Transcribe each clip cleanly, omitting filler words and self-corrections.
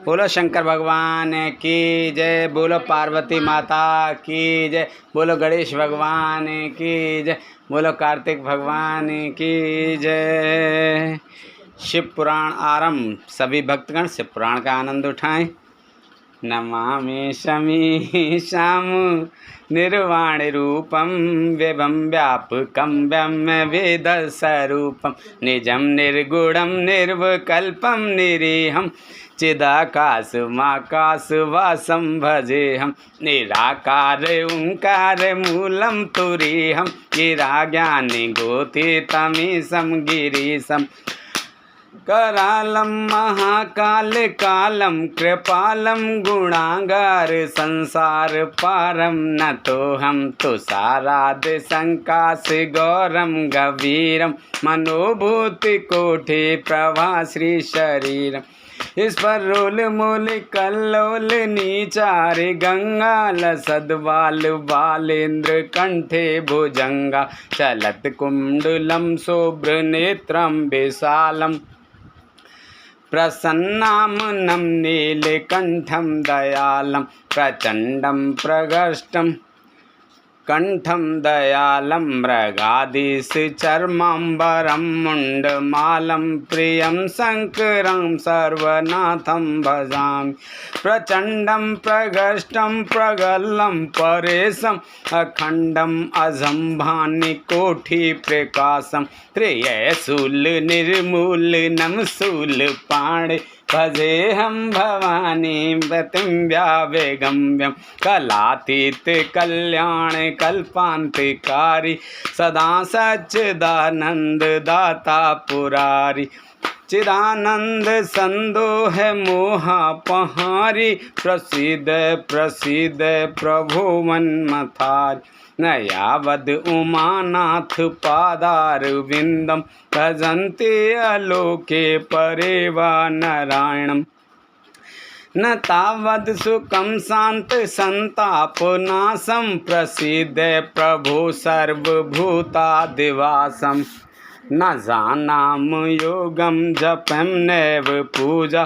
बोलो शंकर भगवान की जय, बोलो पार्वती माता की जय, बोलो गणेश भगवान की जय, बोलो कार्तिक भगवान की जय। शिव पुराण आरंभ। सभी भक्तगण शिव पुराण का आनंद उठाएं। नमामि शमीशां निर्वाण रूपम व्यभं व्यापकं व्याम्य वेदस्वरूपं निजं निर्गुणं निर्विकल्पं निरीहं चिदाकाशमाकाशवासं भजेऽहं निराकार ओंकार मूलं तुरीहं गिराज्ञानि गोतीतमीशं गिरीशं करालं महाकाल कालं कृपालं गुणागार संसार पारं नतोऽहं तुषाराद संकाश गौरं गभीरं मनोभूतिकोटि प्रभा श्री शरीरम् ईश्वरोल मूल कल्लोल नीचार गंगाल सद्वाल बालेन्द्र कंठे भुजंगा चलत कुंडलम शुभ्र नेत्रम विशालम प्रसन्नामनं नीलकंठं दयालं प्रचंडं प्रगष्टं कंठं दयालं मृगाधीश चर्मांबरं मुंडमालं प्रियं शंकरं सर्वनाथं भजामि प्रचंडं प्रगष्टं प्रगल्लं परेशं अखंडं अजम्भानि कोटि प्रकाशं त्रियशूल निर्मूलनं शूलपाणि भजेऽहं भवानी पतिं व्यावेगम्यं कलातीत कल्याण कल्पांतकारी सदा सच्चिदानंद दाता पुरारी चिदानंद संदोह मोहापहारी प्रसिद्ध प्रसिद्ध प्रभो मन्मथारी नयावद उमानाथ पादारविंदम भजन्ते अलोके परेवा नारायणम् न तावद सुखं शांत संतापनाशं प्रसिद्ध प्रभो सर्वभूतादिवासं न जानाम योगं जपं नैव पूजा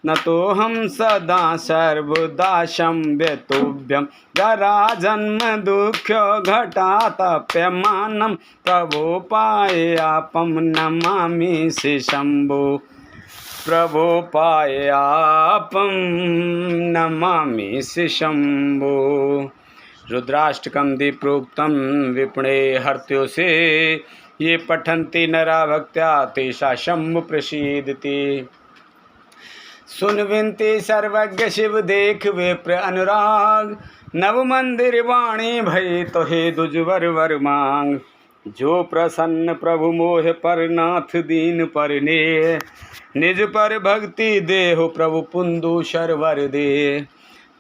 न तोहं सदा सर्वदा संव्यतोभ्यं जरा जन्म दुःख्यो घटातप्यमानं प्रभोपायापं नमामि श्री शंभो प्रभोपायापं नमामि श्री शंभो। रुद्राष्टकं दीप्रोक्तं विपणे हर्त्यो से ये पठन्ति नरा भक्त्या तेषा शंभु प्रसीदति। सुन विनती सर्वज्ञ शिव देख विप्र अनुराग नव मंदिर वाणी भई तो हे दुजवर वर मांग जो प्रसन्न प्रभु मोह पर नाथ दीन पर ने निज पर भक्ति देहो प्रभु पुंदु शरवर दे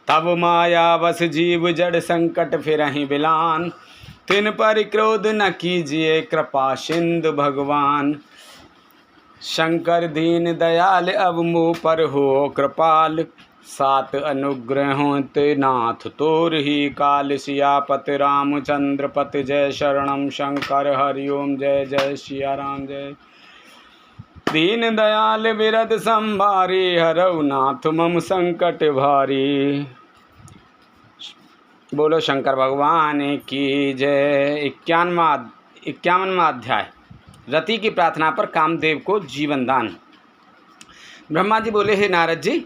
तब माया बस जीव जड़ संकट फिरहि बिलान तिन पर क्रोध न कीजिए कृपा सिंधु भगवान शंकर दीन दयाल अब मुँह पर हो कृपाल सात अनुग्रहों ते नाथ तोर ही काल सियापत रामचंद्र पत जय शरणम शंकर हरिओम जय जय सिया राम जय दीन दयाल विरद संभारी हरऊ नाथ मम संकट भारी। बोलो शंकर भगवान की जय। 51वां अध्याय रति की प्रार्थना पर कामदेव को जीवन दान। ब्रह्मा जी बोले, हे नारद जी,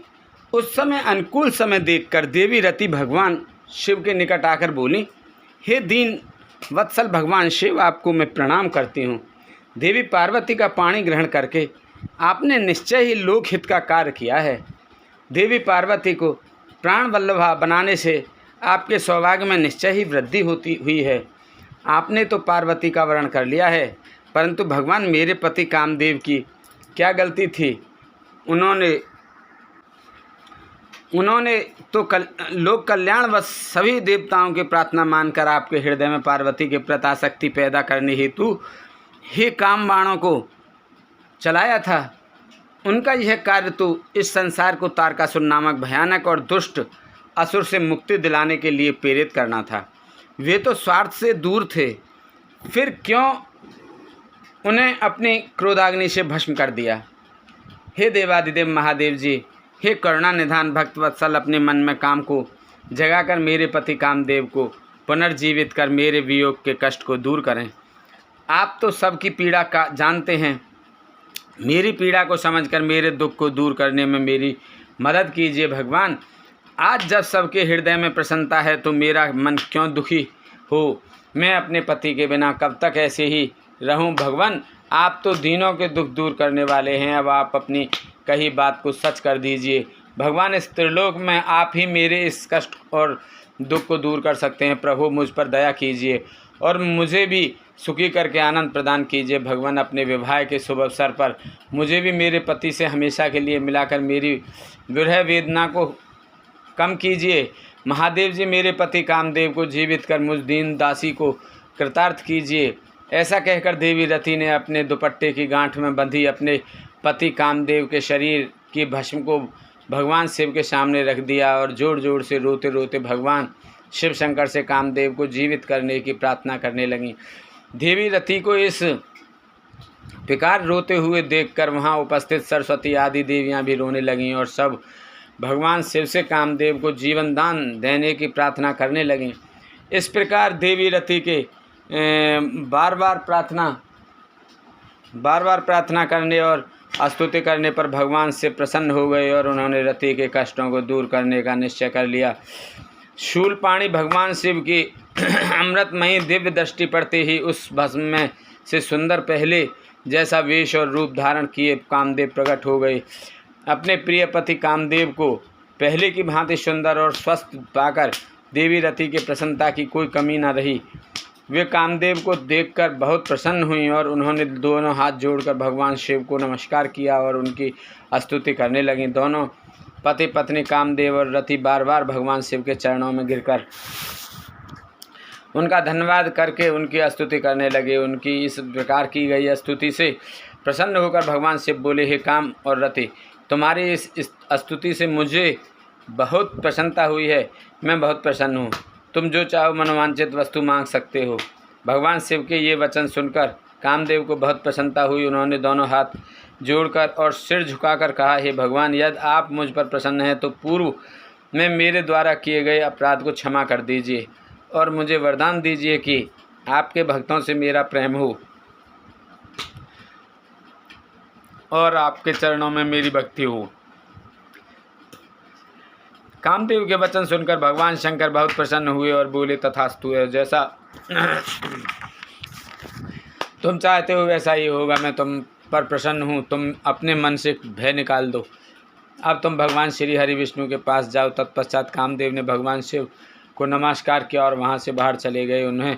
उस समय अनुकूल समय देखकर देवी रति भगवान शिव के निकट आकर बोली, हे दीन वत्सल भगवान शिव, आपको मैं प्रणाम करती हूँ। देवी पार्वती का पाणी ग्रहण करके आपने निश्चय ही लोकहित का कार्य किया है। देवी पार्वती को प्राण वल्लभा बनाने से आपके सौभाग्य में निश्चय ही वृद्धि हुई है। आपने तो पार्वती का वरण कर लिया है, परंतु भगवान मेरे पति कामदेव की क्या गलती थी? उन्होंने तो लोक कल्याणवश सभी देवताओं की प्रार्थना मानकर आपके हृदय में पार्वती के प्रति आसक्ति पैदा करने हेतु हे काम बाणों को चलाया था। उनका यह कार्य तो इस संसार को तारकासुर नामक भयानक और दुष्ट असुर से मुक्ति दिलाने के लिए प्रेरित करना था। वे तो स्वार्थ से दूर थे, फिर क्यों उन्हें अपनी क्रोधाग्नि से भस्म कर दिया? हे देवादिदेव महादेव जी, हे करुणा निधान भक्तवत्सल, अपने मन में काम को जगाकर मेरे पति कामदेव को पुनर्जीवित कर मेरे वियोग के कष्ट को दूर करें। आप तो सबकी पीड़ा का जानते हैं, मेरी पीड़ा को समझकर मेरे दुख को दूर करने में मेरी मदद कीजिए भगवान। आज जब सबके हृदय में प्रसन्नता है तो मेरा मन क्यों दुखी हो? मैं अपने पति के बिना कब तक ऐसे ही रहूं? भगवान, आप तो दीनों के दुख दूर करने वाले हैं, अब आप अपनी कही बात को सच कर दीजिए। भगवान, इस त्रिलोक में आप ही मेरे इस कष्ट और दुख को दूर कर सकते हैं। प्रभु, मुझ पर दया कीजिए और मुझे भी सुखी करके आनंद प्रदान कीजिए। भगवान, अपने विवाह के शुभ अवसर पर मुझे भी मेरे पति से हमेशा के लिए मिलाकर मेरी विरह वेदना को कम कीजिए। महादेव जी, मेरे पति कामदेव को जीवित कर मुझ दीन दासी को कृतार्थ कीजिए। ऐसा कहकर देवी रति ने अपने दुपट्टे की गांठ में बंधी अपने पति कामदेव के शरीर की भस्म को भगवान शिव के सामने रख दिया और जोर जोर से रोते रोते भगवान शिव शंकर से कामदेव को जीवित करने की प्रार्थना करने लगीं। देवी रति को इस प्रकार रोते हुए देखकर वहां उपस्थित सरस्वती आदि देवियां भी रोने लगीं और सब भगवान शिव से कामदेव को जीवन दान देने की प्रार्थना करने लगीं। इस प्रकार देवी रति के बार बार प्रार्थना करने और स्तुति करने पर भगवान से प्रसन्न हो गए और उन्होंने रति के कष्टों को दूर करने का निश्चय कर लिया। शूलपाणी भगवान शिव की अमृतमयी दिव्य दृष्टि पड़ते ही उस भस्म में से सुंदर पहले जैसा वेश और रूप धारण किए कामदेव प्रकट हो गए। अपने प्रिय पति कामदेव को पहले की भांति सुंदर और स्वस्थ पाकर देवी रति के प्रसन्नता की कोई कमी न रही। वे कामदेव को देखकर बहुत प्रसन्न हुई और उन्होंने दोनों हाथ जोड़कर भगवान शिव को नमस्कार किया और उनकी स्तुति करने लगीं। दोनों पति पत्नी कामदेव और रति बार बार भगवान शिव के चरणों में गिरकर उनका धन्यवाद करके उनकी स्तुति करने लगे। उनकी इस प्रकार की गई स्तुति से प्रसन्न होकर भगवान शिव बोले, हे काम और रति, तुम्हारी इस स्तुति से मुझे बहुत प्रसन्नता हुई है। मैं बहुत प्रसन्न हूँ। तुम जो चाहो मनोवांछित वस्तु मांग सकते हो। भगवान शिव के ये वचन सुनकर कामदेव को बहुत प्रसन्नता हुई। उन्होंने दोनों हाथ जोड़कर और सिर झुकाकर कहा, हे भगवान, यदि आप मुझ पर प्रसन्न हैं तो पूर्व में मेरे द्वारा किए गए अपराध को क्षमा कर दीजिए और मुझे वरदान दीजिए कि आपके भक्तों से मेरा प्रेम हो और आपके चरणों में मेरी भक्ति हो। कामदेव के वचन सुनकर भगवान शंकर बहुत प्रसन्न हुए और बोले, तथास्तु है, जैसा तुम चाहते हो वैसा ही होगा। मैं तुम पर प्रसन्न हूँ। तुम अपने मन से भय निकाल दो। अब तुम भगवान श्री हरि विष्णु के पास जाओ। तत्पश्चात कामदेव ने भगवान शिव को नमस्कार किया और वहाँ से बाहर चले गए। उन्हें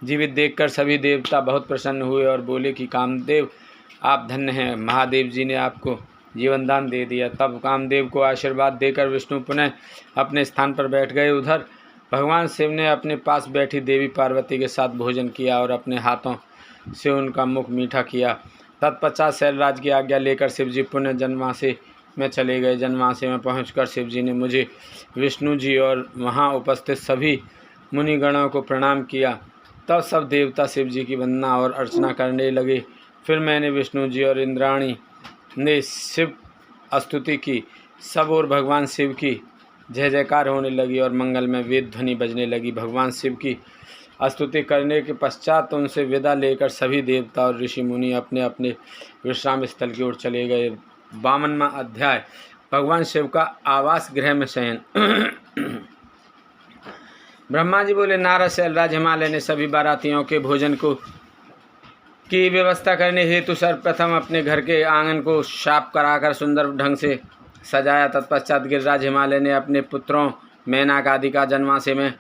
जीवित देखकर सभी देवता बहुत प्रसन्न हुए और बोले कि कामदेव, आप धन्य हैं, महादेव जी ने आपको जीवन दान दे दिया। तब कामदेव को आशीर्वाद देकर विष्णु पुनः अपने स्थान पर बैठ गए। उधर भगवान शिव ने अपने पास बैठी देवी पार्वती के साथ भोजन किया और अपने हाथों से उनका मुख मीठा किया। तत्पश्चात शैलराज की आज्ञा लेकर शिवजी पुनः जनवासी में चले गए। जनवासी में पहुंचकर शिवजी ने मुझे विष्णु जी और वहां उपस्थित सभी मुनिगणों को प्रणाम किया। तब सब देवता शिवजी की वंदना और अर्चना करने लगे। फिर मैंने विष्णु जी और इंद्राणी ने शिव स्तुति की। सब और भगवान शिव की जय जयकार होने लगी और मंगल में वेद ध्वनि बजने लगी। भगवान शिव की स्तुति करने के पश्चात उनसे विदा लेकर सभी देवता और ऋषि मुनि अपने अपने विश्राम स्थल की ओर चले गए। 52वां अध्याय, भगवान शिव का आवास गृह में शयन। ब्रह्मा जी बोले, नारद शैलराज हिमालय ने सभी बारातियों के भोजन की व्यवस्था करने हेतु सर्वप्रथम अपने घर के आंगन को साफ कराकर सुंदर ढंग से सजाया। तत्पश्चात गिरिराज हिमालय ने अपने पुत्रों मेनक आदि का जनवासे में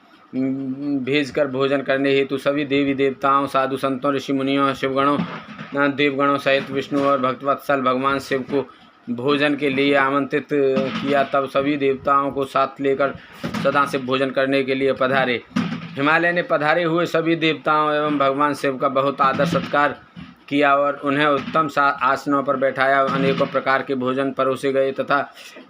भेजकर भोजन करने हेतु सभी देवी देवताओं, साधु संतों, ऋषि मुनियों, शिवगणों, देवगणों सहित विष्णु और भक्तवत्सल भगवान शिव को भोजन के लिए आमंत्रित किया। तब सभी देवताओं को साथ लेकर सदा से भोजन करने के लिए पधारे। हिमालय ने पधारे हुए सभी देवताओं एवं भगवान शिव का बहुत आदर सत्कार किया और उन्हें उत्तम आसनों पर बैठाया। अनेकों प्रकार के भोजन परोसे गए तथा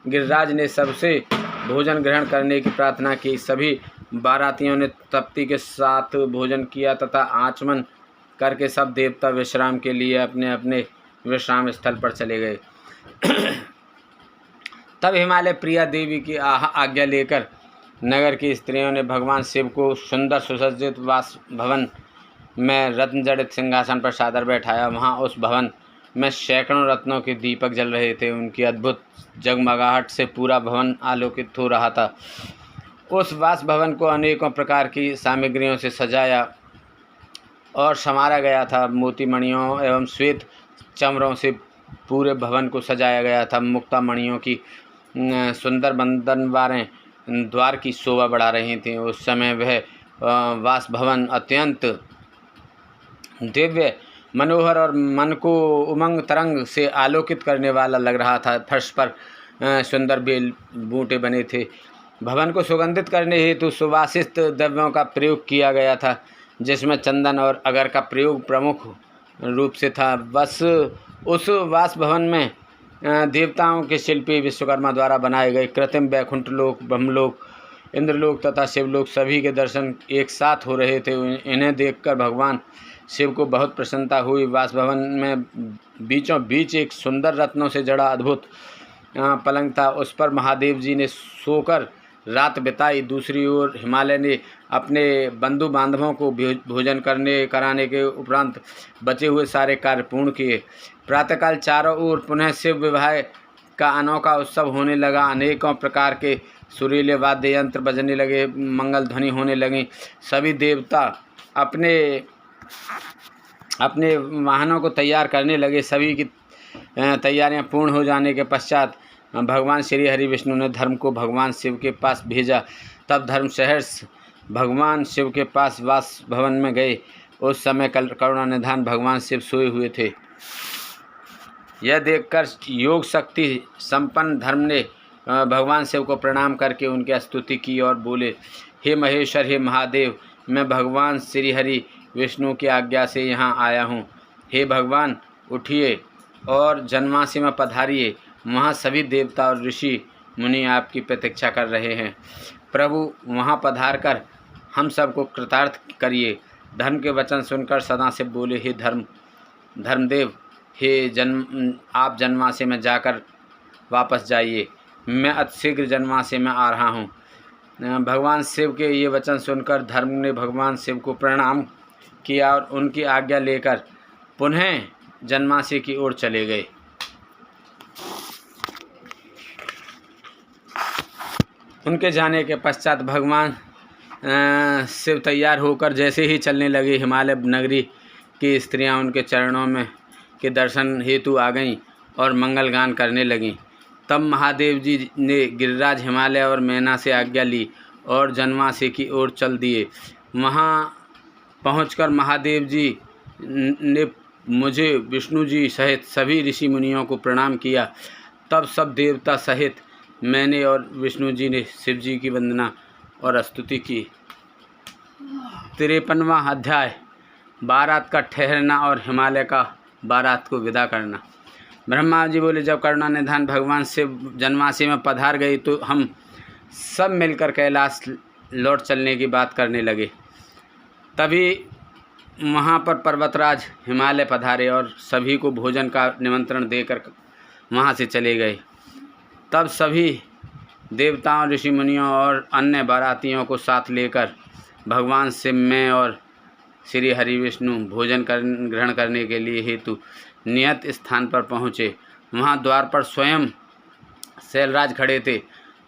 गिरिराज ने सबसे भोजन ग्रहण करने की प्रार्थना की। सभी बारातियों ने तृप्ति के साथ भोजन किया तथा आचमन करके सब देवता विश्राम के लिए अपने अपने विश्राम स्थल पर चले गए। तब हिमालय प्रिया देवी की आज्ञा लेकर नगर की स्त्रियों ने भगवान शिव को सुंदर सुसज्जित वास भवन में रत्न जड़ित सिंहासन पर सादर बैठाया। वहाँ उस भवन में सैकड़ों रत्नों के दीपक जल रहे थे। उनकी अद्भुत जगमगाहट से पूरा भवन आलोकित हो रहा था। उस वास भवन को अनेकों प्रकार की सामग्रियों से सजाया और संवारा गया था। मोती मणियों एवं श्वेत चमरों से पूरे भवन को सजाया गया था। मुक्ता मणियों की सुंदर बंधनवारें द्वार की शोभा बढ़ा रही थीं। उस समय वह वास भवन अत्यंत दिव्य, मनोहर और मन को उमंग तरंग से आलोकित करने वाला लग रहा था। फर्श पर सुंदर बेल बूटे बने थे। भवन को सुगंधित करने हेतु सुवासित द्रव्यों का प्रयोग किया गया था, जिसमें चंदन और अगर का प्रयोग प्रमुख रूप से था। बस उस वास भवन में देवताओं के शिल्पी विश्वकर्मा द्वारा बनाए गए कृत्रिम वैकुंठ लोक, ब्रह्मलोक, इंद्रलोक तथा शिवलोक सभी के दर्शन एक साथ हो रहे थे। इन्हें देखकर भगवान शिव को बहुत प्रसन्नता हुई। वास भवन में बीचों बीच एक सुंदर रत्नों से जड़ा अद्भुत पलंग था। उस पर महादेव जी ने सोकर रात बिताई। दूसरी ओर हिमालय ने अपने बंधु बांधवों को भोजन कराने के उपरांत बचे हुए सारे कार्य पूर्ण किए। प्रातःकाल चारों ओर पुनः शिव विवाह का अनोखा उत्सव होने लगा। अनेकों प्रकार के सुरीले वाद्य यंत्र बजने लगे, मंगल ध्वनि होने लगी। सभी देवता अपने अपने वाहनों को तैयार करने लगे। सभी की तैयारियां पूर्ण हो जाने के पश्चात भगवान श्री हरि विष्णु ने धर्म को भगवान शिव के पास भेजा। तब धर्म सहर्ष भगवान शिव के पास वास भवन में गए। उस समय करुणानिधान भगवान शिव सोए हुए थे। यह देखकर योग शक्ति संपन्न धर्म ने भगवान शिव को प्रणाम करके उनकी स्तुति की और बोले, हे महेश्वर, हे महादेव, मैं भगवान श्री हरि विष्णु की आज्ञा से यहाँ आया हूँ। हे भगवान, उठिए और जन्मासी में पधारिए। वहाँ सभी देवता और ऋषि मुनि आपकी प्रतीक्षा कर रहे हैं। प्रभु, वहाँ पधार कर हम सबको कृतार्थ करिए। धर्म के वचन सुनकर सदाशिव बोले, हे धर्मदेव, आप जन्मासी में जाकर वापस जाइए। मैं अतिशीघ्र जन्मासी में आ रहा हूँ। भगवान शिव के ये वचन सुनकर धर्म ने भगवान शिव को प्रणाम किया और उनकी आज्ञा लेकर पुनः जन्मासी की ओर चले गए। उनके जाने के पश्चात भगवान शिव तैयार होकर जैसे ही चलने लगे, हिमालय नगरी की स्त्रियां उनके चरणों में के दर्शन हेतु आ गईं और मंगलगान करने लगीं। तब महादेव जी ने गिरिराज, हिमालय और मैना से आज्ञा ली और जन्मासी की ओर चल दिए। वहाँ पहुंचकर महादेव जी ने मुझे विष्णु जी सहित सभी ऋषि मुनियों को प्रणाम किया। तब सब देवता सहित मैंने और विष्णु जी ने शिव जी की वंदना और स्तुति की। 53वां अध्याय, बारात का ठहरना और हिमालय का बारात को विदा करना। ब्रह्मा जी बोले, जब करुणानिधान भगवान शिव जन्मासी में पधार गई तो हम सब मिलकर कैलाश लौट चलने की बात करने लगे। तभी वहाँ पर पर्वतराज हिमालय पधारे और सभी को भोजन का निमंत्रण देकर वहाँ से चले गए। तब सभी देवताओं, ऋषि मुनियों और अन्य बारातियों को साथ लेकर भगवान शिव में और श्री हरि विष्णु भोजन ग्रहण करने के लिए हेतु नियत स्थान पर पहुँचे। वहाँ द्वार पर स्वयं शैलराज खड़े थे।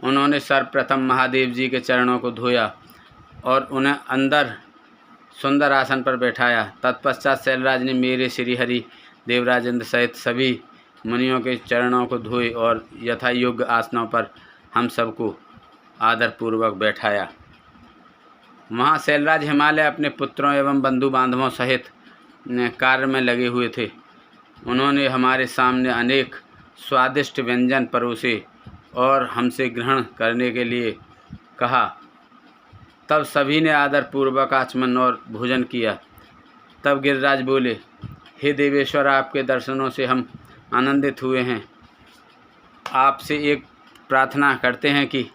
उन्होंने सर्वप्रथम महादेव जी के चरणों को धोया और उन्हें अंदर सुंदर आसन पर बैठाया। तत्पश्चात शैलराज ने मेरे श्री हरि देवराजेंद्र सहित सभी मुनियों के चरणों को धोए और यथा योग्य आसनों पर हम सबको आदरपूर्वक बैठाया। वहाँ शैलराज हिमालय अपने पुत्रों एवं बंधु बांधवों सहित कार्य में लगे हुए थे। उन्होंने हमारे सामने अनेक स्वादिष्ट व्यंजन परोसे और हमसे ग्रहण करने के लिए कहा। तब सभी ने आदरपूर्वक आचमन और भोजन किया। तब गिरिराज बोले, हे देवेश्वर, आपके दर्शनों से हम आनंदित हुए हैं। आपसे एक प्रार्थना करते हैं कि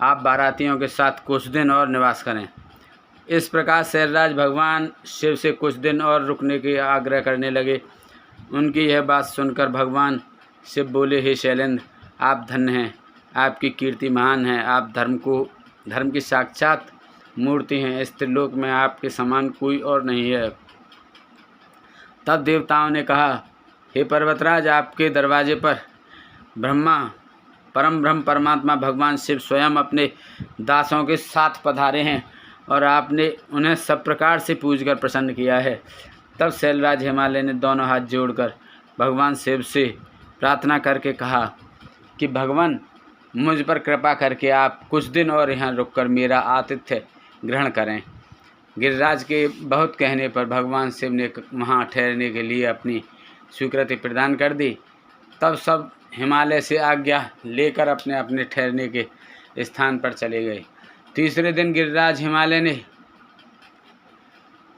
आप बारातियों के साथ कुछ दिन और निवास करें। इस प्रकार शैलराज भगवान शिव से कुछ दिन और रुकने के आग्रह करने लगे। उनकी यह बात सुनकर भगवान शिव बोले, हे शैलेंद्र, आप धन्य हैं। आपकी कीर्ति महान है। आप धर्म की साक्षात मूर्ति हैं। इस त्रिलोक में आपके समान कोई और नहीं है। तब देवताओं ने कहा, हे पर्वतराज, आपके दरवाजे पर परम ब्रह्म परमात्मा भगवान शिव स्वयं अपने दासों के साथ पधारे हैं और आपने उन्हें सब प्रकार से पूजकर प्रसन्न किया है। तब शैलराज हिमालय ने दोनों हाथ जोड़कर भगवान शिव से प्रार्थना करके कहा कि भगवान, मुझ पर कृपा करके आप कुछ दिन और यहाँ रुककर मेरा आतिथ्य ग्रहण करें। गिरिराज के बहुत कहने पर भगवान शिव ने वहाँ ठहरने के लिए अपनी स्वीकृति प्रदान कर दी। तब सब हिमालय से आज्ञा लेकर अपने अपने ठहरने के स्थान पर चले गए। तीसरे दिन गिरिराज हिमालय ने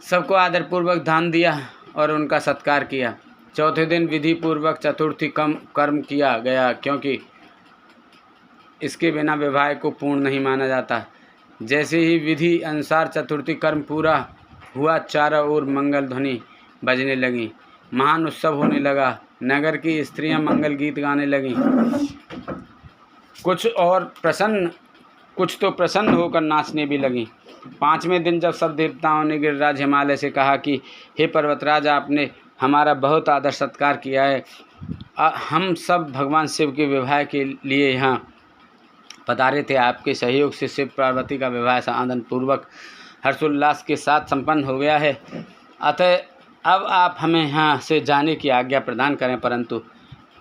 सबको आदरपूर्वक दान दिया और उनका सत्कार किया। चौथे दिन विधि पूर्वक चतुर्थी कर्म किया गया, क्योंकि इसके बिना विवाह को पूर्ण नहीं माना जाता। जैसे ही विधि अनुसार चतुर्थी कर्म पूरा हुआ, चारों ओर मंगल ध्वनि बजने लगी, महान उत्सव होने लगा। नगर की स्त्रियां मंगल गीत गाने लगीं। कुछ तो प्रसन्न होकर नाचने भी लगीं। पाँचवें दिन जब सब देवताओं ने गिरिराज हिमालय से कहा कि हे पर्वतराज, आपने हमारा बहुत आदर सत्कार किया है, हम सब भगवान शिव के विवाह के लिए यहाँ पधारे थे। आपके सहयोग से शिव पार्वती का विवाह आनंद पूर्वक हर्षोल्लास के साथ संपन्न हो गया है। अतः अब आप हमें यहाँ से जाने की आज्ञा प्रदान करें। परंतु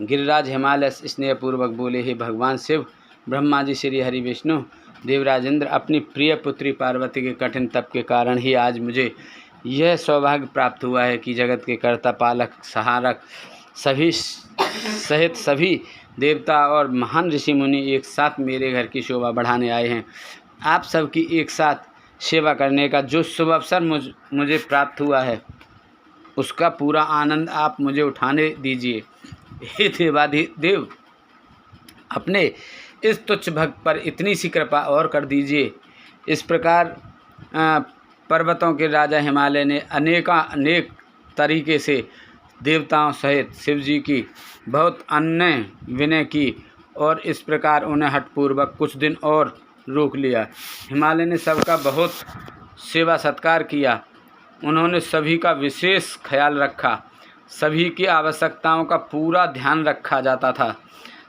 गिरिराज हिमालय स्नेहपूर्वक बोले, हे भगवान शिव, ब्रह्मा जी, श्री हरि विष्णु, देवराजेंद्र, अपनी प्रिय पुत्री पार्वती के कठिन तप के कारण ही आज मुझे यह सौभाग्य प्राप्त हुआ है कि जगत के कर्ता, पालक, सहारक सभी सहित सभी देवता और महान ऋषि मुनि एक साथ मेरे घर की शोभा बढ़ाने आए हैं। आप सबकी एक साथ सेवा करने का जो शुभ अवसर मुझे प्राप्त हुआ है, उसका पूरा आनंद आप मुझे उठाने दीजिए। हे देवाधिदेव, अपने इस तुच्छ भक्त पर इतनी सी कृपा और कर दीजिए। इस प्रकार पर्वतों के राजा हिमालय ने अनेक तरीके से देवताओं सहित शिव जी की बहुत अन्य विनय की और इस प्रकार उन्हें हठपूर्वक कुछ दिन और रोक लिया। हिमालय ने सबका बहुत सेवा सत्कार किया। उन्होंने सभी का विशेष ख्याल रखा। सभी की आवश्यकताओं का पूरा ध्यान रखा जाता था।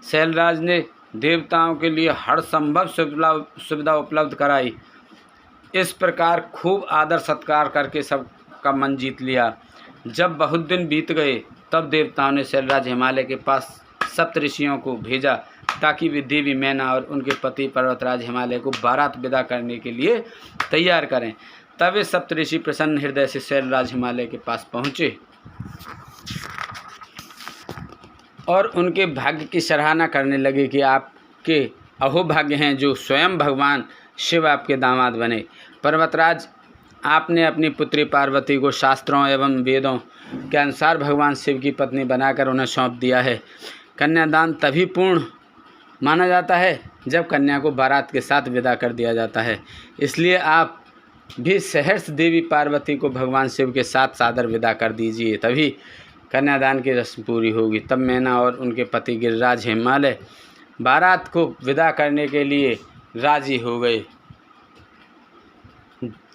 शैलराज ने देवताओं के लिए हर संभव सुविधा उपलब्ध कराई। इस प्रकार खूब आदर सत्कार करके सबका मन जीत लिया। जब बहुत दिन बीत गए, तब देवताओं ने शैलराज हिमालय के पास सप्तऋषियों को भेजा ताकि वे देवी मैना और उनके पति पर्वतराज हिमालय को बारात विदा करने के लिए तैयार करें। तब वे सप्तऋषि प्रसन्न हृदय से शैलराज हिमालय के पास पहुँचे और उनके भाग्य की सराहना करने लगे कि आपके अहोभाग्य हैं जो स्वयं भगवान शिव आपके दामाद बने। पर्वतराज, आपने अपनी पुत्री पार्वती को शास्त्रों एवं वेदों के अनुसार भगवान शिव की पत्नी बनाकर उन्हें सौंप दिया है। कन्यादान तभी पूर्ण माना जाता है जब कन्या को बारात के साथ विदा कर दिया जाता है। इसलिए आप भी सहर्ष देवी पार्वती को भगवान शिव के साथ सादर विदा कर दीजिए, तभी कन्यादान की रस्म पूरी होगी। तब मैना और उनके पति गिरिराज हिमालय बारात को विदा करने के लिए राजी हो गए।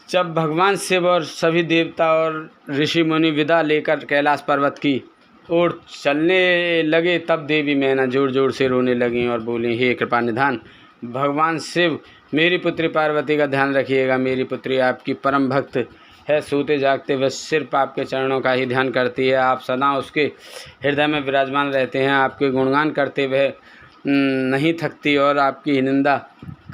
जब भगवान शिव और सभी देवता और ऋषि मुनि विदा लेकर कैलाश पर्वत की ओर चलने लगे, तब देवी मैना जोर जोर से रोने लगीं और बोली, हे कृपा निधान भगवान शिव, मेरी पुत्री पार्वती का ध्यान रखिएगा। मेरी पुत्री आपकी परम भक्त है। सोते जागते वह सिर्फ आपके चरणों का ही ध्यान करती है। आप सदा उसके हृदय में विराजमान रहते हैं। आपके गुणगान करते वह नहीं थकती और आपकी निंदा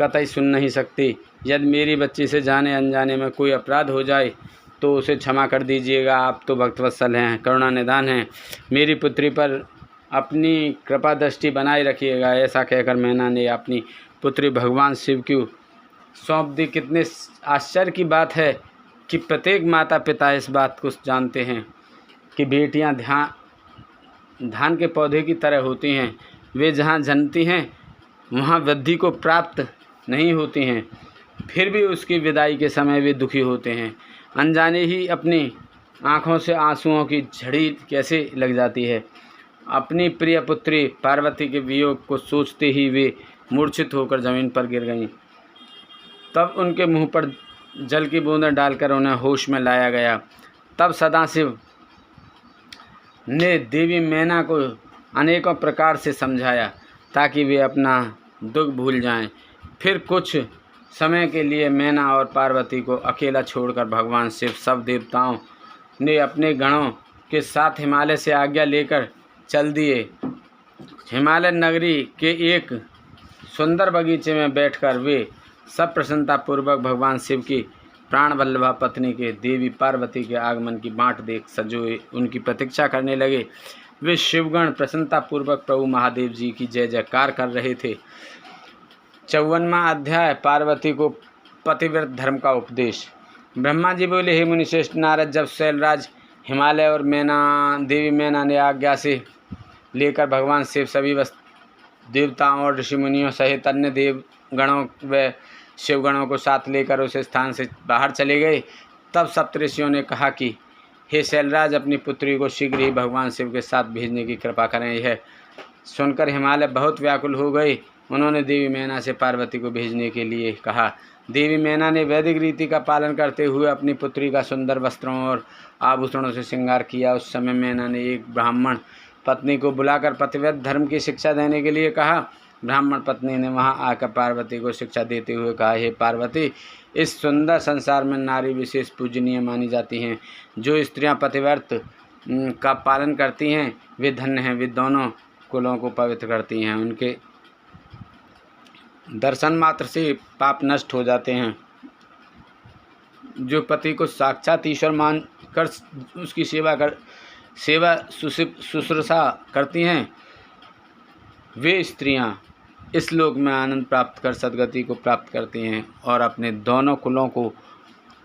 कतई सुन नहीं सकती। यदि मेरी बच्ची से जाने अनजाने में कोई अपराध हो जाए तो उसे क्षमा कर दीजिएगा। आप तो भक्तवत्सल हैं, करुणा निधान हैं। मेरी पुत्री पर अपनी कृपा दृष्टि बनाए रखिएगा। ऐसा कहकर मैना ने अपनी पुत्री भगवान शिव को सौंप दी। कितने आश्चर्य की बात है कि प्रत्येक माता पिता इस बात को जानते हैं कि बेटियां धान के पौधे की तरह होती हैं। वे जहाँ जन्मती हैं वहाँ वृद्धि को प्राप्त नहीं होती हैं, फिर भी उसकी विदाई के समय वे दुखी होते हैं। अनजाने ही अपनी आँखों से आंसुओं की झड़ी कैसे लग जाती है। अपनी प्रिय पुत्री पार्वती के वियोग को सोचते ही वे मूर्छित होकर ज़मीन पर गिर गईं। तब उनके मुंह पर जल की बूंदें डालकर उन्हें होश में लाया गया। तब सदाशिव ने देवी मैना को अनेकों प्रकार से समझाया ताकि वे अपना दुख भूल जाएं। फिर कुछ समय के लिए मैना और पार्वती को अकेला छोड़कर भगवान शिव सब देवताओं ने अपने गणों के साथ हिमालय से आज्ञा लेकर चल दिए। हिमालय नगरी के एक सुंदर बगीचे में बैठकर वे सब प्रसन्नतापूर्वक भगवान शिव की प्राण वल्लभा पत्नी के देवी पार्वती के आगमन की बाट देख सजोए उनकी प्रतीक्षा करने लगे। वे शिवगण प्रसन्नतापूर्वक प्रभु महादेव जी की जय जयकार कर रहे थे। 54वां अध्याय पार्वती को पतिव्रत धर्म का उपदेश। ब्रह्मा जी बोले, हे मुनिश्रेष्ठ नारद, जब शैलराज हिमालय और देवी मैना ने आज्ञा से लेकर भगवान शिव सभी देवताओं और ऋषि मुनियों सहित अन्य देवगणों व शिवगणों को साथ लेकर उस स्थान से बाहर चले गए, तब सप्तऋषियों ने कहा कि हे शैलराज, अपनी पुत्री को शीघ्र ही भगवान शिव के साथ भेजने की कृपा करें। यह सुनकर हिमालय बहुत व्याकुल हो गए। उन्होंने देवी मैना से पार्वती को भेजने के लिए कहा। देवी मैना ने वैदिक रीति का पालन करते हुए अपनी पुत्री का सुंदर वस्त्रों और आभूषणों से श्रृंगार किया। उस समय मैना ने एक ब्राह्मण पत्नी को बुलाकर पतिव्रत धर्म की शिक्षा देने के लिए कहा। ब्राह्मण पत्नी ने वहां आकर पार्वती को शिक्षा देते हुए कहा, हे पार्वती, इस सुंदर संसार में नारी विशेष पूजनीय मानी जाती हैं। जो स्त्रियां पतिव्रत का पालन करती हैं वे धन्य हैं। वे दोनों कुलों को पवित्र करती हैं। उनके दर्शन मात्र से पाप नष्ट हो जाते हैं। जो पति को साक्षात ईश्वर मानकर उसकी सेवा शुश्रूषा करती हैं, वे स्त्रियां इस लोक में आनंद प्राप्त कर सद्गति को प्राप्त करती हैं और अपने दोनों कुलों को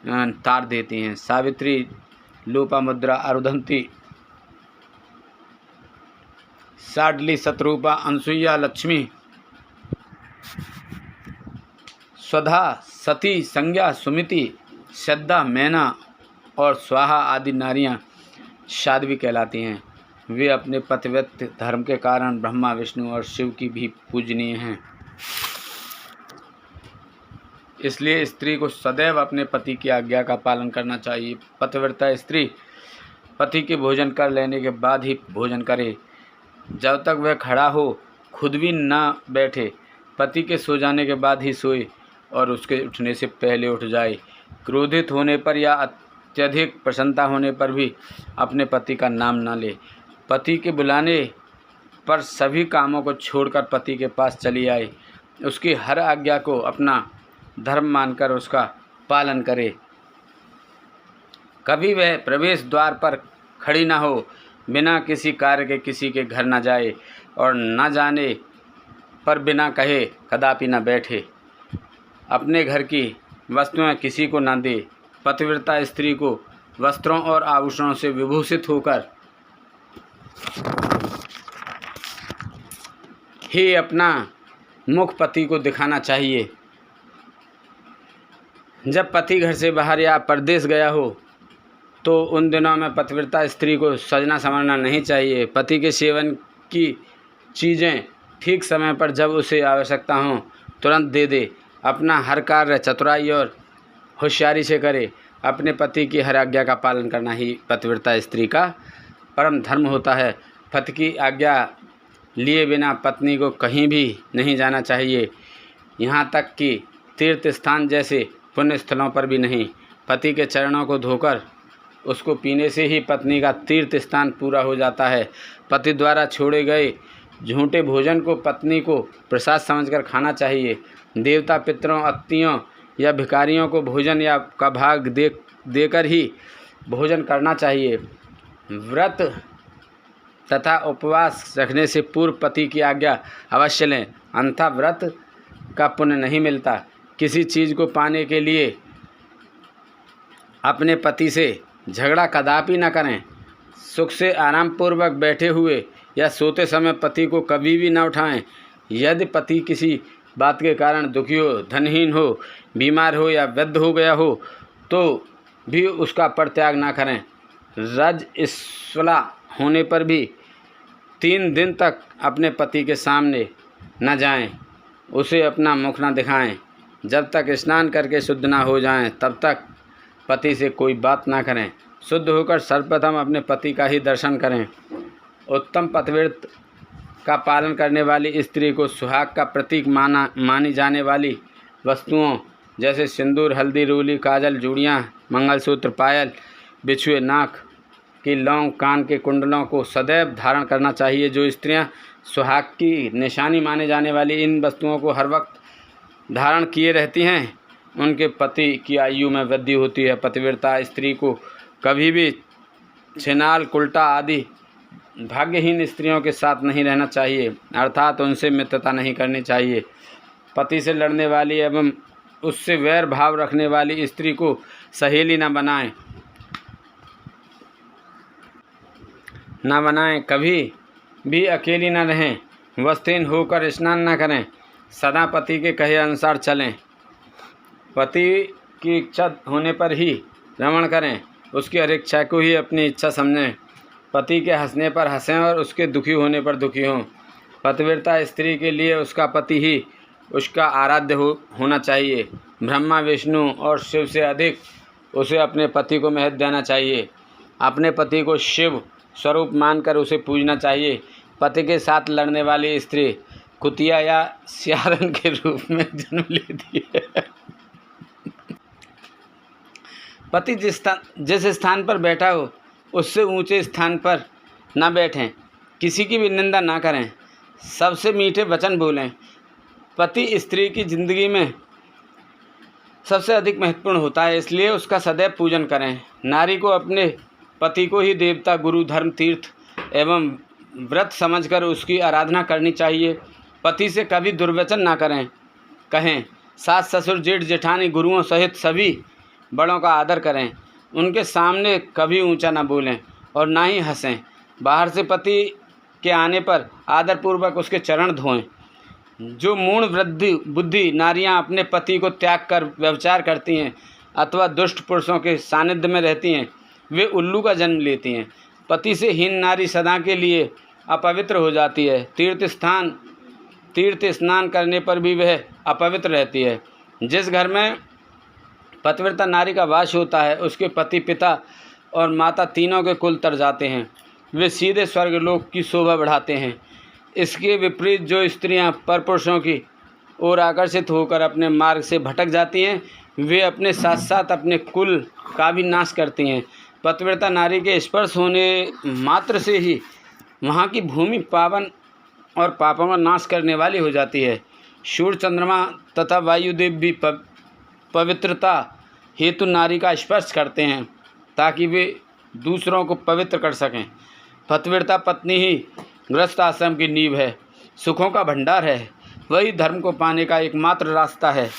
तार देती हैं। सावित्री, लोपामुद्रा, अरुंधति, साडली, शतरूपा, अनसुईया, लक्ष्मी, स्वधा, सती, संज्ञा, सुमिति, श्रद्धा, मैना और स्वाहा आदि नारियां साध्वी कहलाती हैं। वे अपने पतिव्रत धर्म के कारण ब्रह्मा, विष्णु और शिव की भी पूजनीय हैं। इसलिए स्त्री को सदैव अपने पति की आज्ञा का पालन करना चाहिए। पतिव्रता स्त्री पति के भोजन कर लेने के बाद ही भोजन करे। जब तक वह खड़ा हो खुद भी न बैठे। पति के सो जाने के बाद ही सोए और उसके उठने से पहले उठ जाए। क्रोधित होने पर या अत्यधिक प्रसन्नता होने पर भी अपने पति का नाम न ले। पति के बुलाने पर सभी कामों को छोड़कर पति के पास चली आए। उसकी हर आज्ञा को अपना धर्म मानकर उसका पालन करे। कभी वह प्रवेश द्वार पर खड़ी न हो, बिना किसी कार्य के किसी के घर न जाए और न जाने पर बिना कहे कदापि न बैठे। अपने घर की वस्तुएं किसी को न दे। पतिव्रता स्त्री को वस्त्रों और आभूषणों से विभूषित होकर ही अपना मुख पति को दिखाना चाहिए। जब पति घर से बाहर या परदेश गया हो तो उन दिनों में पतिव्रता स्त्री को सजना संवरना नहीं चाहिए। पति के सेवन की चीज़ें ठीक समय पर जब उसे आवश्यकता हो तुरंत दे दे। अपना हर कार्य चतुराई और होशियारी से करे। अपने पति की हर आज्ञा का पालन करना ही पतिव्रता स्त्री का परम धर्म होता है। पति की आज्ञा लिए बिना पत्नी को कहीं भी नहीं जाना चाहिए, यहाँ तक कि तीर्थ स्थान जैसे पुण्य स्थलों पर भी नहीं। पति के चरणों को धोकर उसको पीने से ही पत्नी का तीर्थ स्थान पूरा हो जाता है। पति द्वारा छोड़े गए झूठे भोजन को पत्नी को प्रसाद समझकर खाना चाहिए। देवता, पितरों, अतिथियों या भिखारियों को भोजन या का भाग देकर ही भोजन करना चाहिए। व्रत तथा उपवास रखने से पूर्व पति की आज्ञा अवश्य लें, अन्यथा व्रत का पुण्य नहीं मिलता। किसी चीज़ को पाने के लिए अपने पति से झगड़ा कदापि न करें। सुख से आरामपूर्वक बैठे हुए या सोते समय पति को कभी भी न उठाएं। यदि पति किसी बात के कारण दुखी हो, धनहीन हो, बीमार हो या वृद्ध हो गया हो तो भी उसका परित्याग न करें। रजस्वला होने पर भी 3 दिन तक अपने पति के सामने न जाएं। उसे अपना मुख न दिखाएं। जब तक स्नान करके शुद्ध ना हो जाएं, तब तक पति से कोई बात ना करें। शुद्ध होकर सर्वप्रथम अपने पति का ही दर्शन करें। उत्तम पतिव्रत का पालन करने वाली स्त्री को सुहाग का प्रतीक मानी जाने वाली वस्तुओं जैसे सिंदूर, हल्दी, रोली, काजल, चूड़ियाँ, मंगलसूत्र, पायल, बिछुए, नाक की लौंग, कान के कुंडलों को सदैव धारण करना चाहिए। जो स्त्रियां सुहाग की निशानी माने जाने वाली इन वस्तुओं को हर वक्त धारण किए रहती हैं, उनके पति की आयु में वृद्धि होती है। पतिव्रता स्त्री को कभी भी छिनाल, कुल्टा आदि भाग्यहीन स्त्रियों के साथ नहीं रहना चाहिए, अर्थात उनसे मित्रता नहीं करनी चाहिए। पति से लड़ने वाली एवं उससे वैर भाव रखने वाली स्त्री को सहेली न बनाएं, कभी भी अकेली न रहें, वस्त्रहीन होकर स्नान न करें, सदा पति के कहे अनुसार चलें, पति की इच्छा होने पर ही रमण करें, उसकी हर इच्छा को ही अपनी इच्छा समझें, पति के हंसने पर हंसें और उसके दुखी होने पर दुखी हों। पतिव्रता स्त्री के लिए उसका पति ही उसका आराध्य होना चाहिए। ब्रह्मा, विष्णु और शिव से अधिक उसे अपने पति को महत्व देना चाहिए। अपने पति को शिव स्वरूप मानकर उसे पूजना चाहिए। पति के साथ लड़ने वाली स्त्री कुतिया या सियारन के रूप में जन्म लेती है। पति जिस स्थान पर बैठा हो उससे ऊंचे स्थान पर न बैठें, किसी की भी निंदा ना करें, सबसे मीठे वचन बोलें। पति स्त्री की जिंदगी में सबसे अधिक महत्वपूर्ण होता है, इसलिए उसका सदैव पूजन करें। नारी को अपने पति को ही देवता, गुरु, धर्म, तीर्थ एवं व्रत समझकर उसकी आराधना करनी चाहिए। पति से कभी दुर्वचन ना कहें। सास, ससुर, जेठ, जेठानी, गुरुओं सहित सभी बड़ों का आदर करें। उनके सामने कभी ऊंचा ना बोलें और ना ही हंसें। बाहर से पति के आने पर आदरपूर्वक उसके चरण धोएं। जो मूढ़ बुद्धि नारियां अपने पति को त्याग कर व्यभिचार करती हैं अथवा दुष्ट पुरुषों के सानिध्य में रहती हैं, वे उल्लू का जन्म लेती हैं। पति से हीन नारी सदा के लिए अपवित्र हो जाती है। तीर्थ स्नान करने पर भी वह अपवित्र रहती है। जिस घर में पतिव्रता नारी का वास होता है, उसके पति, पिता और माता तीनों के कुल तर जाते हैं। वे सीधे स्वर्गलोक की शोभा बढ़ाते हैं। इसके विपरीत जो स्त्रियां परपुरुषों की ओर आकर्षित होकर अपने मार्ग से भटक जाती हैं, वे अपने साथ साथ अपने कुल का भी नाश करती हैं। पतिव्रता नारी के स्पर्श होने मात्र से ही वहाँ की भूमि पावन और पापों का नाश करने वाली हो जाती है। सूर्य, चंद्रमा तथा वायुदेव भी पवित्रता हेतु नारी का स्पर्श करते हैं ताकि वे दूसरों को पवित्र कर सकें। पतिव्रता पत्नी ही गृहस्थ आश्रम की नींव है, सुखों का भंडार है। वही धर्म को पाने का एकमात्र रास्ता है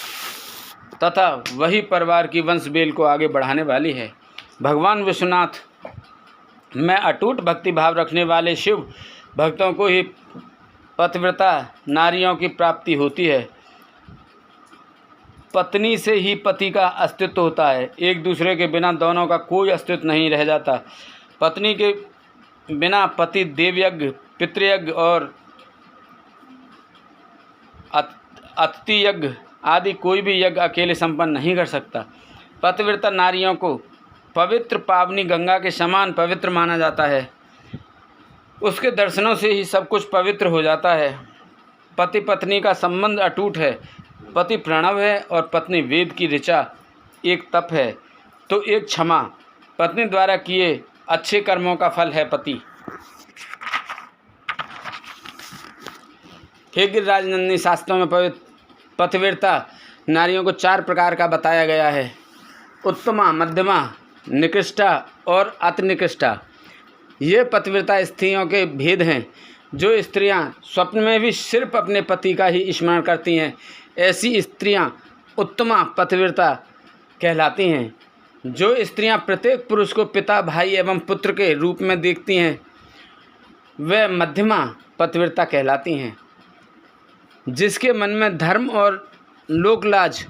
तथा वही परिवार की वंश बेल को आगे बढ़ाने वाली है। भगवान विश्वनाथ में अटूट भक्ति भाव रखने वाले शिव भक्तों को ही पतिव्रता नारियों की प्राप्ति होती है। पत्नी से ही पति का अस्तित्व होता है। एक दूसरे के बिना दोनों का कोई अस्तित्व नहीं रह जाता। पत्नी के बिना पति देवयज्ञ, पितृयज्ञ और अतिथि यज्ञ आदि कोई भी यज्ञ अकेले संपन्न नहीं कर सकता। पतिव्रता नारियों को पवित्र पावनी गंगा के समान पवित्र माना जाता है। उसके दर्शनों से ही सब कुछ पवित्र हो जाता है। पति पत्नी का संबंध अटूट है। पति प्रणव है और पत्नी वेद की ऋचा। एक तप है तो एक क्षमा। पत्नी द्वारा किए अच्छे कर्मों का फल है पति। हे गिरिराज नंदिनी, शास्त्रों में पतिव्रता नारियों को 4 प्रकार का बताया गया है: उत्तमा, मध्यमा, निकृष्टा और अति निकृष्टा। ये पतिव्रता स्त्रियों के भेद हैं। जो स्त्रियां स्वप्न में भी सिर्फ अपने पति का ही स्मरण करती हैं, ऐसी स्त्रियां उत्तमा पतिव्रता कहलाती हैं। जो स्त्रियां प्रत्येक पुरुष को पिता, भाई एवं पुत्र के रूप में देखती हैं, वे मध्यमा पतिव्रता कहलाती हैं। जिसके मन में धर्म और लोकलाज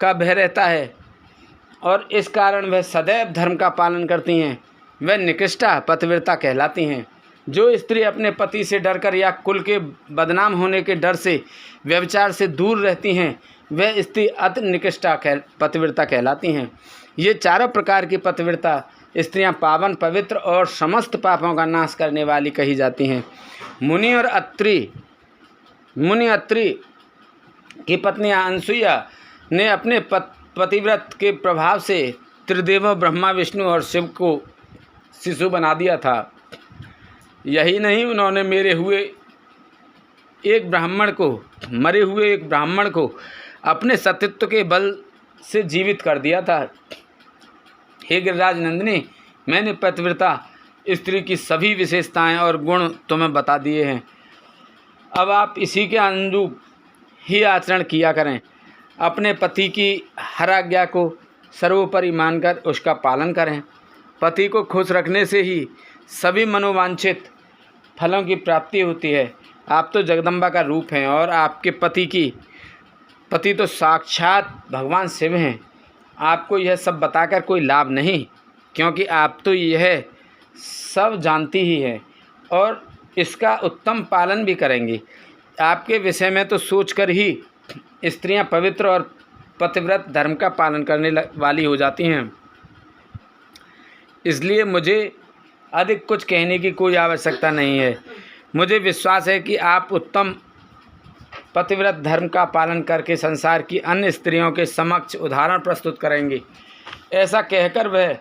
का भय रहता है और इस कारण वह सदैव धर्म का पालन करती हैं, वह निकृष्टा पतिव्रता कहलाती हैं। जो स्त्री अपने पति से डरकर या कुल के बदनाम होने के डर से व्यभिचार से दूर रहती हैं, वह स्त्री अति निकृष्टा पतिव्रता कहलाती हैं। ये चारों प्रकार की पतिव्रता स्त्रियां पावन, पवित्र और समस्त पापों का नाश करने वाली कही जाती हैं। मुनि अत्रि की पत्नी अनसुईया ने अपने पतिव्रत के प्रभाव से त्रिदेवों ब्रह्मा, विष्णु और शिव को शिशु बना दिया था। यही नहीं, उन्होंने मरे हुए एक ब्राह्मण को अपने सतीत्व के बल से जीवित कर दिया था। हे गिरिराज नंदिनी, मैंने पतिव्रता स्त्री की सभी विशेषताएं और गुण तुम्हें बता दिए हैं। अब आप इसी के अनुरूप ही आचरण किया करें। अपने पति की हर आज्ञा को सर्वोपरि मानकर उसका पालन करें। पति को खुश रखने से ही सभी मनोवांछित फलों की प्राप्ति होती है। आप तो जगदम्बा का रूप हैं और आपके पति तो साक्षात भगवान शिव हैं। आपको यह सब बताकर कोई लाभ नहीं, क्योंकि आप तो यह सब जानती ही हैं और इसका उत्तम पालन भी करेंगी। आपके विषय में तो सोचकर ही स्त्रियां पवित्र और पतिव्रत धर्म का पालन करने वाली हो जाती हैं। इसलिए मुझे अधिक कुछ कहने की कोई आवश्यकता नहीं है। मुझे विश्वास है कि आप उत्तम पतिव्रत धर्म का पालन करके संसार की अन्य स्त्रियों के समक्ष उदाहरण प्रस्तुत करेंगे। ऐसा कहकर वह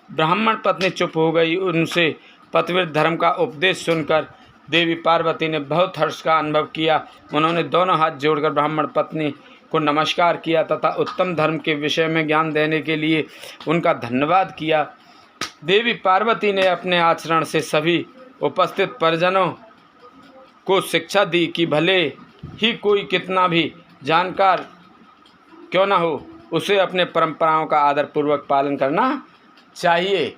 ब्राह्मण पत्नी चुप हो गई। उनसे पतिव्रत धर्म का उपदेश सुनकर देवी पार्वती ने बहुत हर्ष का अनुभव किया। उन्होंने दोनों हाथ जोड़कर ब्राह्मण पत्नी को नमस्कार किया तथा उत्तम धर्म के विषय में ज्ञान देने के लिए उनका धन्यवाद किया। देवी पार्वती ने अपने आचरण से सभी उपस्थित परिजनों को शिक्षा दी कि भले ही कोई कितना भी जानकार क्यों न हो, उसे अपने परंपराओं का आदरपूर्वक पालन करना चाहिए।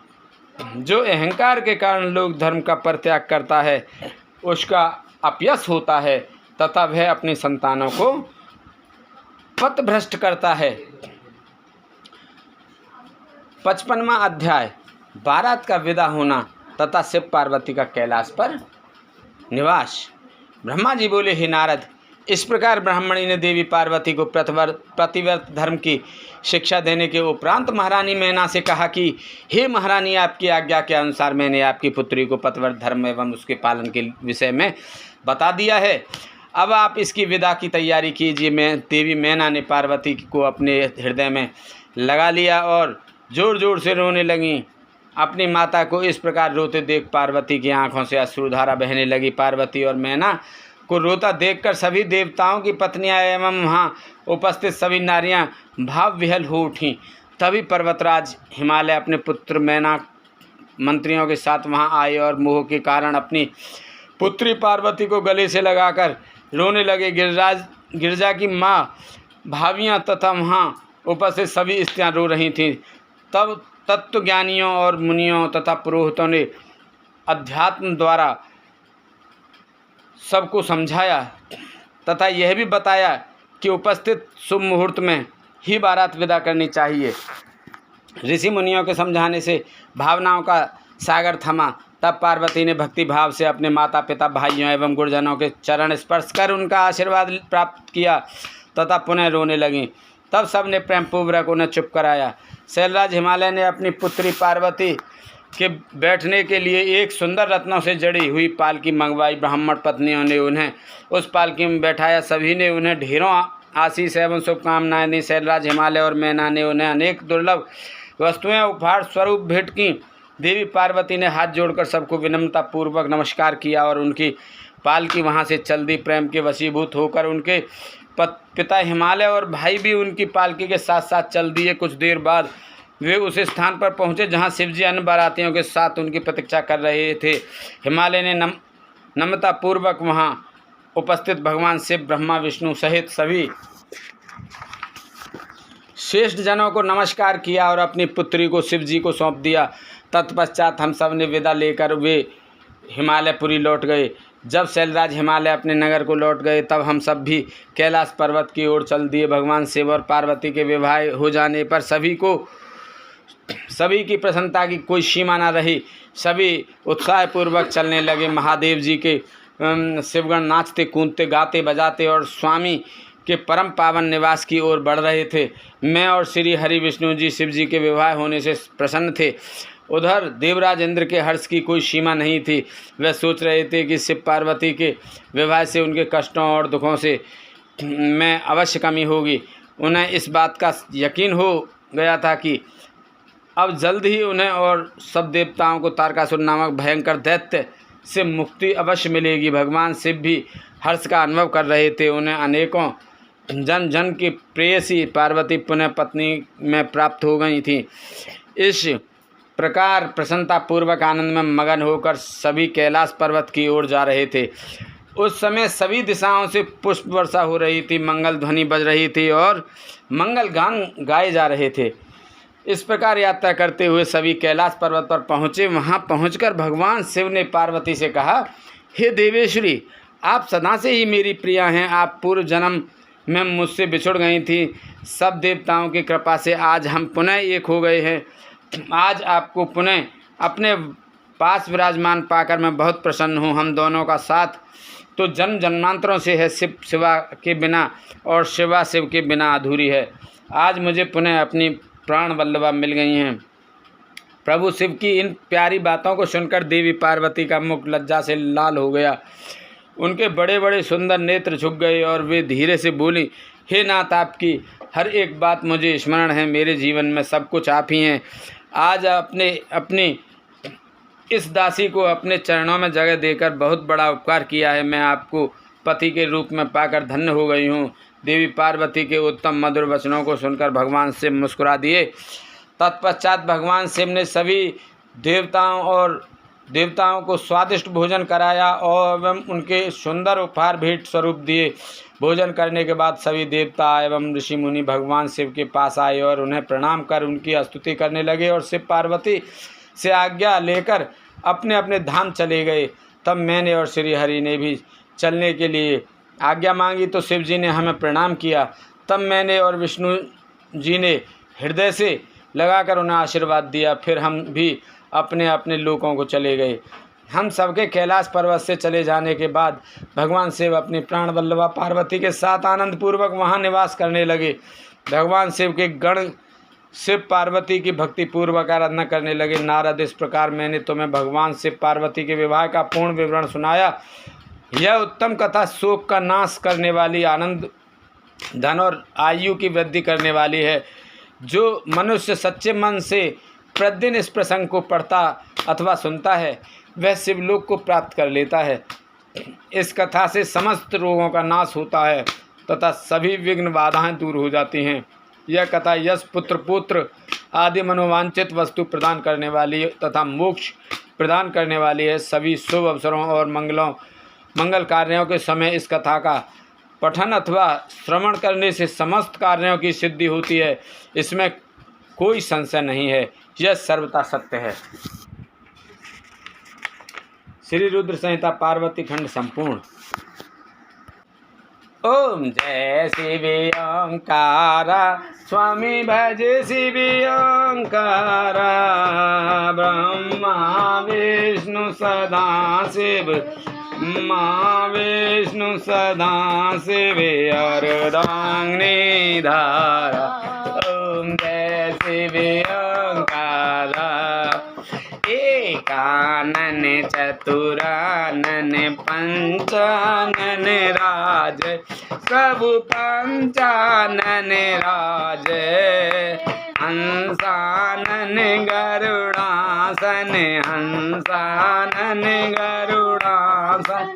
जो अहंकार के कारण लोग धर्म का परित्याग करता है, उसका अपयश होता है तथा वह अपनी संतानों को पथभ्रष्ट करता है। 55वां अध्याय, बारात का विदा होना तथा शिव पार्वती का कैलाश पर निवास। ब्रह्मा जी बोले, हे नारद, इस प्रकार ब्राह्मणी ने देवी पार्वती को पतिव्रत धर्म की शिक्षा देने के उपरांत महारानी मैना से कहा कि हे महारानी, आपकी आज्ञा के अनुसार मैंने आपकी पुत्री को पतिव्रत धर्म एवं उसके पालन के विषय में बता दिया है। अब आप इसकी विदा की तैयारी कीजिए। देवी मैना ने पार्वती को अपने हृदय में लगा लिया और जोर जोर से रोने लगीं। अपनी माता को इस प्रकार रोते देख पार्वती की आंखों से अश्रुधारा बहने लगी। पार्वती और मैना को रोता देखकर सभी देवताओं की पत्नियां एवं वहाँ उपस्थित सभी नारियां भाव विहल हो उठीं। तभी पर्वतराज हिमालय अपने पुत्र मैना मंत्रियों के साथ वहाँ आए और मोह के कारण अपनी पुत्री पार्वती को गले से लगाकर रोने लगे। गिरिजा की माँ, भाभियाँ तथा वहाँ उपस्थित सभी स्त्रियाँ रो रही थीं। तब तत्वज्ञानियों और मुनियों तथा पुरोहितों ने अध्यात्म द्वारा सबको समझाया तथा यह भी बताया कि उपस्थित शुभ मुहूर्त में ही बारात विदा करनी चाहिए। ऋषि मुनियों के समझाने से भावनाओं का सागर थमा। तब पार्वती ने भक्ति भाव से अपने माता पिता, भाइयों एवं गुरुजनों के चरण स्पर्श कर उनका आशीर्वाद प्राप्त किया तथा पुनः रोने लगीं। तब सब ने प्रेम पूर्वक उन्हें चुप कराया। शैलराज हिमालय ने अपनी पुत्री पार्वती के बैठने के लिए एक सुंदर रत्नों से जड़ी हुई पालकी मंगवाई। ब्राह्मण पत्नियों ने उन्हें उस पालकी में बैठाया। सभी ने उन्हें ढेरों आशीष एवं शुभकामनाएं दी। शैलराज हिमालय और मैना ने उन्हें अनेक दुर्लभ वस्तुएं उपहार स्वरूप भेंट की। देवी पार्वती ने हाथ जोड़कर सबको विनम्रतापूर्वक नमस्कार किया और उनकी पालकी वहाँ से चल दी। प्रेम के वशीभूत होकर उनके पिता हिमालय और भाई भी उनकी पालकी के साथ साथ चल दिए। कुछ देर बाद वे उस स्थान पर पहुँचे जहाँ शिवजी अन्य बारातियों के साथ उनकी प्रतीक्षा कर रहे थे। हिमालय ने नम्रतापूर्वक वहाँ उपस्थित भगवान शिव, ब्रह्मा, विष्णु सहित सभी श्रेष्ठ जनों को नमस्कार किया और अपनी पुत्री को शिवजी को सौंप दिया। तत्पश्चात हम सब ने विदा लेकर वे हिमालयपुरी लौट गए। जब शैलराज हिमालय अपने नगर को लौट गए तब हम सब भी कैलाश पर्वत की ओर चल दिए। भगवान शिव और पार्वती के विवाह हो जाने पर सभी की प्रसन्नता की कोई सीमा न रही। सभी उत्साहपूर्वक चलने लगे। महादेव जी के शिवगण नाचते कूदते गाते बजाते और स्वामी के परम पावन निवास की ओर बढ़ रहे थे। मैं और श्री हरि विष्णु जी शिव जी के विवाह होने से प्रसन्न थे। उधर देवराज इंद्र के हर्ष की कोई सीमा नहीं थी। वह सोच रहे थे कि शिव पार्वती के विवाह से उनके कष्टों और दुखों से में अवश्य कमी होगी। उन्हें इस बात का यकीन हो गया था कि अब जल्द ही उन्हें और सब देवताओं को तारकासुर नामक भयंकर दैत्य से मुक्ति अवश्य मिलेगी। भगवान शिव भी हर्ष का अनुभव कर रहे थे। उन्हें अनेकों जन जन की प्रेयसी पार्वती पुनः पत्नी में प्राप्त हो गई थी। इस प्रकार प्रसन्नता पूर्वक आनंद में मगन होकर सभी कैलाश पर्वत की ओर जा रहे थे। उस समय सभी दिशाओं से पुष्प वर्षा हो रही थी, मंगल ध्वनि बज रही थी और मंगल गान गाए जा रहे थे। इस प्रकार यात्रा करते हुए सभी कैलाश पर्वत पर पहुँचे। वहाँ पहुँचकर भगवान शिव ने पार्वती से कहा, हे देवेश्वरी, आप सदा से ही मेरी प्रिया हैं। आप पूर्व जन्म में मुझसे बिछुड़ गई थी। सब देवताओं की कृपा से आज हम पुनः एक हो गए हैं। आज आपको पुनः अपने पास विराजमान पाकर मैं बहुत प्रसन्न हूँ। हम दोनों का साथ तो जन्म जन्मांतरों से है। शिव शिवा के बिना और शिवा शिव के बिना अधूरी है। आज मुझे पुनः अपनी प्राण वल्लभा मिल गई हैं। प्रभु शिव की इन प्यारी बातों को सुनकर देवी पार्वती का मुख लज्जा से लाल हो गया। उनके बड़े बड़े सुंदर नेत्र झुक गए और वे धीरे से बोली, हे नाथ, आपकी हर एक बात मुझे स्मरण है। मेरे जीवन में सब कुछ आप ही हैं। आज अपनी इस दासी को अपने चरणों में जगह देकर बहुत बड़ा उपकार किया है। मैं आपको पति के रूप में पाकर धन्य हो गई हूँ। देवी पार्वती के उत्तम मधुर वचनों को सुनकर भगवान शिव मुस्कुरा दिए। तत्पश्चात भगवान शिव ने सभी देवताओं को स्वादिष्ट भोजन कराया और उनके सुंदर उपहार भेंट स्वरूप दिए। भोजन करने के बाद सभी देवता एवं ऋषि मुनि भगवान शिव के पास आए और उन्हें प्रणाम कर उनकी स्तुति करने लगे और शिव पार्वती से आज्ञा लेकर अपने अपने धाम चले गए। तब मैंने और श्री हरि ने भी चलने के लिए आज्ञा मांगी तो शिव जी ने हमें प्रणाम किया। तब मैंने और विष्णु जी ने हृदय से लगाकर उन्हें आशीर्वाद दिया। फिर हम भी अपने अपने लोकों को चले गए। हम सबके कैलाश पर्वत से चले जाने के बाद भगवान शिव अपनी प्राण वल्लभा पार्वती के साथ आनंद पूर्वक वहाँ निवास करने लगे। भगवान शिव के गण शिव पार्वती की भक्ति पूर्वक आराधना करने लगे। नारद, इस प्रकार मैंने तुम्हें भगवान शिव पार्वती के विवाह का पूर्ण विवरण सुनाया। यह उत्तम कथा शोक का नाश करने वाली, आनंद, धन और आयु की वृद्धि करने वाली है। जो मनुष्य सच्चे मन से प्रतिदिन इस प्रसंग को पढ़ता अथवा सुनता है वह शिवलोक को प्राप्त कर लेता है। इस कथा से समस्त रोगों का नाश होता है तथा सभी विघ्न बाधाएं दूर हो जाती हैं। यह कथा यश, पुत्र आदि मनोवांछित वस्तु प्रदान करने वाली तथा मोक्ष प्रदान करने वाली है। सभी शुभ अवसरों और मंगल कार्यों के समय इस कथा का पठन अथवा श्रवण करने से समस्त कार्यों की सिद्धि होती है। इसमें कोई संशय नहीं है। यह सर्वथा सत्य है। श्री रुद्र संहिता पार्वती खंड संपूर्ण। ओम जय शिव ओंकारा, स्वामी भज शिव ओंकारा। ब्रह्मा विष्णु सदा शिव, माँ विष्णु सदा शिव अर्धांगिनी धारा। ओम जय शिव ओंकारा। एकानन चतुरानन पंचानन राज, सब पंचानन राज। हंसानन गरुड़ासन, हंसानन गरुड़ासन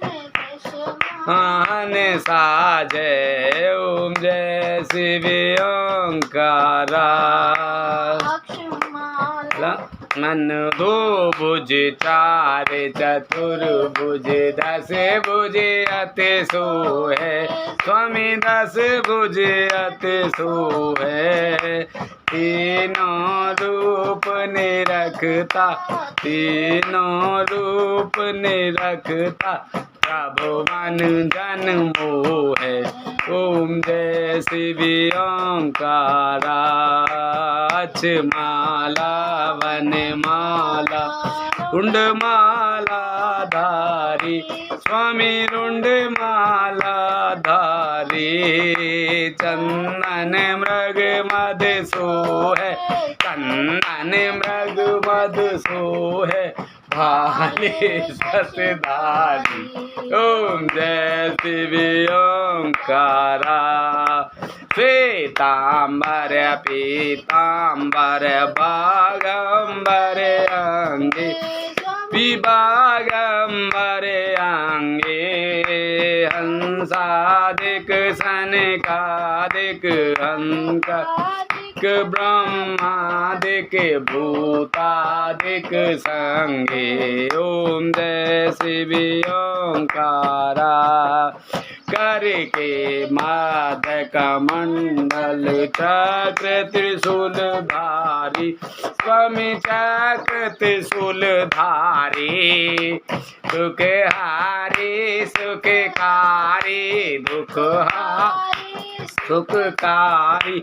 आन साजय। ओम जय शिव ओंकारा। मन दो भुज चार चतुर्भुज, दस भुज अति सोहे। स्वामी दस भुज अति सोहे। तीनों रूप निरखता, तीनों रूप निरखता। प्रभुवन जन मोहे। ओम जय शिव ओंकारा। अक्ष माला वन माला रुंड माला धारी स्वामी रुंड माला धारी। चंदन मृग मद सोहे चंदन मृग मद सोहे भाले सतधारी। ओम जय शिव ओंकारा। श्वेतांबर पीतांबर बागंबर अंगे विभागंबर अंगे। हंसादिक सनकादिक हंकादिक ब्रह्मादिक भूतादिक संगे। ओम जय शिव ओंकारा। करके मादक मंडल चक्र त्रिशूल धारी स्वामी चक्र त्रिशूल धारी। सुख हारी सुखकारी दुख हारी सुखकारी।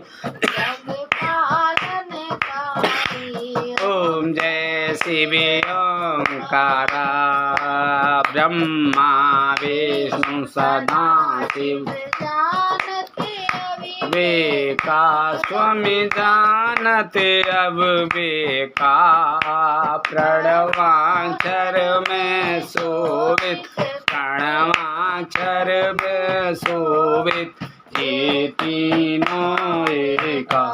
ओम जय शिव ओंकारा। ब्रह्मा विष्णु सदा शिव वेका स्वामी जानते अब वेका। प्रणवाक्षर में शोभित प्रणवाक्षर में शोभित ये तीनों एका।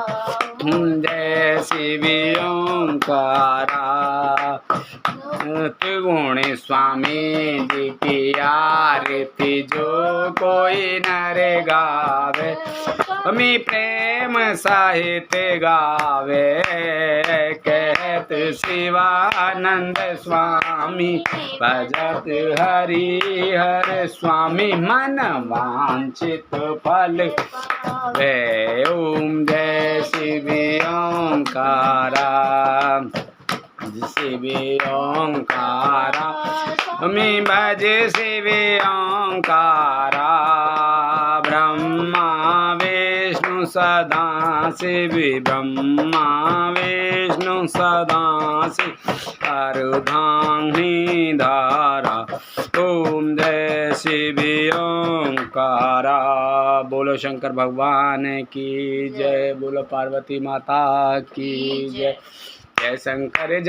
जय शिव ओंकारा। त्रिगुणी स्वामी जी की आरती जो कोई नर गावे। हमें प्रेम साहित्य गावे। कहत शिवानंद स्वामी भजत हरि हर स्वामी मन वांछित फल वे। ओम जय शिव ओंकारा। शिव ओंकारा हमें भज शिव ओंकारा। ब्रह्मा विष्णु सदा शिव ब्रह्मा विष्णु सदा शिव अर्धांगिनी धारा। ओम जय शिव ओंकारा। बोलो शंकर भगवान की जय। बोलो पार्वती माता की जय। जय शंकर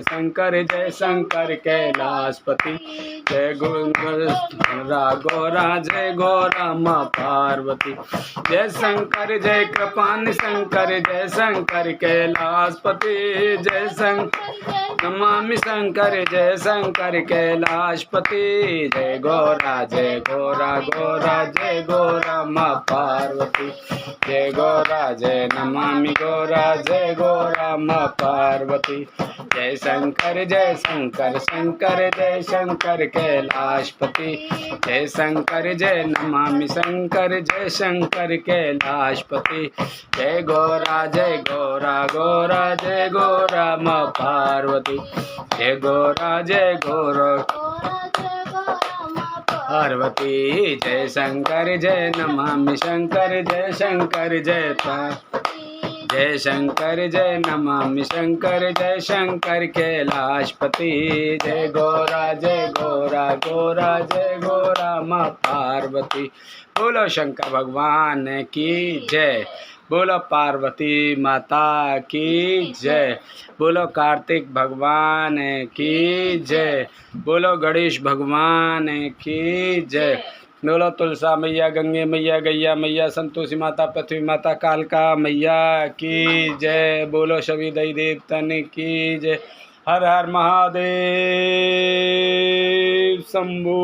शंकर जय शंकर कैलाशपति। जय गौरा जय गौरा माँ पार्वती। जय शंकर जय कृपान शंकर जय शंकर कैलाशपति। जय शंकर नमामि शंकर जय शंकर कैलाशपति। जय गौरा गौरा जय गौरा माँ पार्वती। जय गौरा जय नमामि गौरा जय गौरा माँ पार्वती। जय शंकर शंकर जय शंकर कैलाशपति। जय शंकर जय नमामि शंकर जय शंकर कैलाशपति। जय गौरा गौरा जय गौरा माँ पार्वती। जय गौरा पार्वती। जय शंकर जय नमामि शंकर जय शंकर जय जय शंकर जय नमामि शंकर जय शंकर कैलाशपति। जय गौरा गौरा जय गौरा माँ पार्वती। बोलो शंकर भगवान की जय। बोलो पार्वती माता की जय। बोलो कार्तिक भगवान की जय। बोलो गणेश भगवान की जय। बोलो तुलसा मैया गंगे मैया गैया मैया संतोषी माता पृथ्वी माता कालका मैया की जय। बोलो सभी देवी देवतन की जय। हर हर महादेव शंभू।